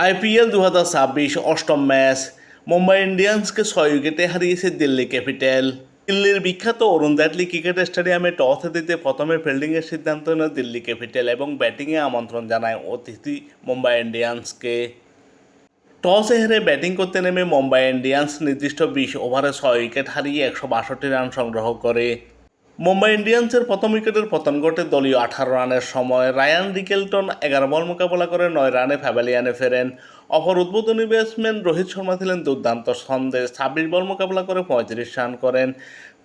IPL 2026 অষ্টম match Mumbai ইন্ডিয়ান্সকে 6 উইকেটে হারিয়েছে দিল্লি ক্যাপিটাল। দিল্লির বিখ্যাত অরুণ জেটলি ক্রিকেট স্টেডিয়ামে টস দিতে প্রথমে ফিল্ডিংয়ের সিদ্ধান্ত নেয় দিল্লি ক্যাপিটাল এবং ব্যাটিংয়ে আমন্ত্রণ জানায় অতিথি মুম্বাই ইন্ডিয়ান্সকে। টসে হেরে ব্যাটিং করতে নেমে মুম্বাই ইন্ডিয়ান্স নির্দিষ্ট 20 ওভারে 6 উইকেট হারিয়ে 162 রান সংগ্রহ করে। মুম্বাই ইন্ডিয়ান্সের প্রথম উইকেটের পতন ঘটে দলীয় 18 রানের সময়। রায়ান রিকেলটন 11 বল মোকাবেলা করে 9 রানে প্যাভিলিয়নে ফেরেন। অপর উদ্বোধনী ব্যাটসম্যান রোহিত শর্মা ছিলেন দুর্দান্ত ছন্দে, 26 বল মোকাবেলা করে 35 রান করেন।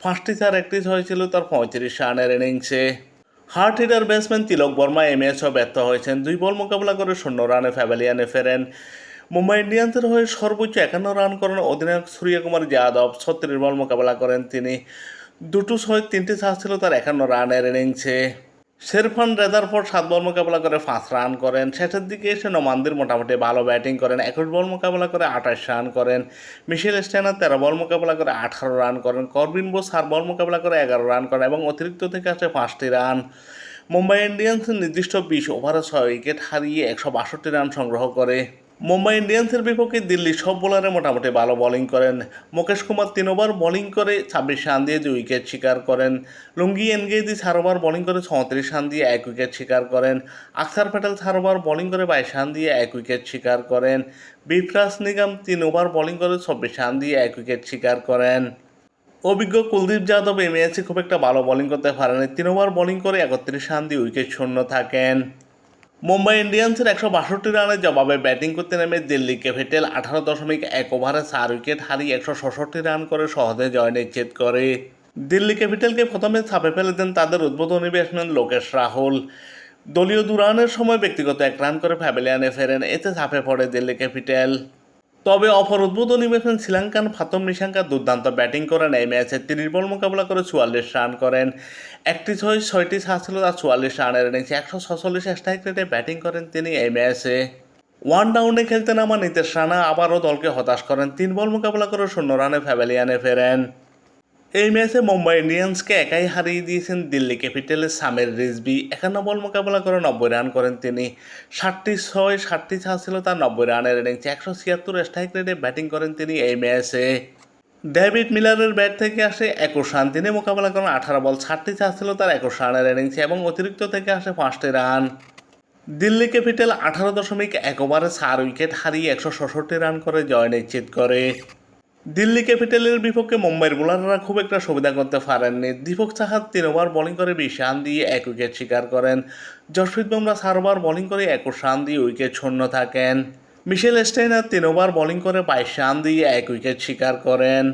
5টি চার, একটি হয়েছিল তার 35 রানের ইনিংসে। হার্ড হিটার ব্যাটসম্যান তিলক বর্মা এই ম্যাচও ব্যর্থ হয়েছেন, 2 বল মোকাবেলা করে 0 রানে প্যাভিলিয়নে ফেরেন। মুম্বাই ইন্ডিয়ান্সের হয়ে সর্বোচ্চ 51 রান করেন অধিনায়ক সূর্যকুমার যাদব, 36 বল মোকাবেলা করেন তিনি। 2টো 6, 3টি চার ছিল তার 51 রানের ইনিংসে। শেরফান রেদারফোর্ড 7 বল মোকাবেলা করে 5 রান করেন। শেষের দিকে এসে নোমানদের মোটামুটি ভালো ব্যাটিং করেন, 21 বল মোকাবেলা করে 28 রান করেন। মিশেল স্ট্যানার 13 বল মোকাবেলা করে 18 রান করেন। করবিন বোস 4 বল মোকাবেলা করে 11 রান করেন এবং অতিরিক্ত থেকে আসে 5টি রান। মুম্বাই ইন্ডিয়ান্স নির্দিষ্ট 20 ওভারে 6 উইকেট হারিয়ে 162 রান সংগ্রহ করে। মুম্বাই ইন্ডিয়ান্সের বিপক্ষে দিল্লির সব বোলারে মোটামুটি ভালো বোলিং করেন। মুকেশ কুমার 3 ওভার বোলিং করে 26 রান দিয়ে 2 উইকেট শিকার করেন। লুঙ্গি এনগেদি 4 ওভার বোলিং করে 34 রান দিয়ে 1 উইকেট শিকার করেন। আখতার প্যাটেল 4 ওভার বোলিং করে 22 রান দিয়ে 1 উইকেট শিকার করেন। বিপ্রাস নিগম 3 ওভার বোলিং করে 24 রান দিয়ে 1 উইকেট শিকার করেন। অভিজ্ঞ কুলদীপ যাদব এই ম্যাচে খুব একটা ভালো বোলিং করতে পারেনি, 3 ওভার বোলিং করে 31 রান দিয়ে উইকেট শূন্য থাকেন। মুম্বাই ইন্ডিয়ান্সের 162 রানের জবাবে ব্যাটিং করতে নেমে দিল্লি ক্যাপিটাল 18.1 ওভারে 4 উইকেট হারিয়ে 166 রান করে সহজে জয় নিশ্চিত করে। দিল্লি ক্যাপিটালকে প্রথমে চাপে ফেলে দেন তাদের উদ্বোধনী ব্যাটসম্যান লোকেশ রাহুল। দলীয় 2 রানের সময় ব্যক্তিগত 1 রান করে প্যাভিলিয়নে ফেরেন, এতে চাপে পড়ে দিল্লি ক্যাপিটাল। তবে অপর উদ্বোধনী ব্যাটসম্যান শ্রীলঙ্কান ফাতম নিশাঙ্কা দুর্দান্ত ব্যাটিং করেন। এই ম্যাচে 30 বল মোকাবেলা করে 44 রান করেন। 1টি 6টি চার ছিল তার 44 রানের ইনিংসে। 146 স্ট্রাইক রেটে ব্যাটিং করেন তিনি এই ম্যাচে। ওয়ান ডাউনে খেলতে নামা নিতেশ রানা আবারও দলকে হতাশ করেন, 3 বল মোকাবেলা করে 0 রানে প্যাভিলিয়নে ফেরেন। এই ম্যাচে মুম্বাই ইন্ডিয়ান্সকে একাই হারিয়ে দিয়েছেন দিল্লি ক্যাপিটালের সামির রিজভি। 51 বল মোকাবেলা করে 90 রান করেন তিনি। 7টি 6, 7টি চার ছিল তার 90 রানের ইনিংসে। 176 স্ট্রাইক রেটে ব্যাটিং করেন তিনি এই ম্যাচে। ডেভিড মিলারের ব্যাট থেকে আসে 21 রান, তিনি মোকাবেলা করেন 18 বল, 7টি চার ছিল তার 21 রানের ইনিংসে এবং অতিরিক্ত থেকে আসে 5টি রান। দিল্লি ক্যাপিটাল 18.1 ওভারে 4 উইকেট হারিয়ে 166 রান করে জয় নিশ্চিত করে। দিল্লি ক্যাপিটালের বিপক্ষে মুম্বাইয়ের বোলাররা খুব একটা সুবিধা করতে পারেননি। দীপক চাহার 3 ওভার বোলিং করে 20 রান দিয়ে 1 উইকেট শিকার করেন। জসপ্রীত বুমরা 4 ওভার বোলিং করে 21 রান দিয়ে উইকেট শূন্য থাকেন। মিশেল স্টেইনার 3 ওভার বোলিং করে 22 রান দিয়ে 1 উইকেট শিকার করেন।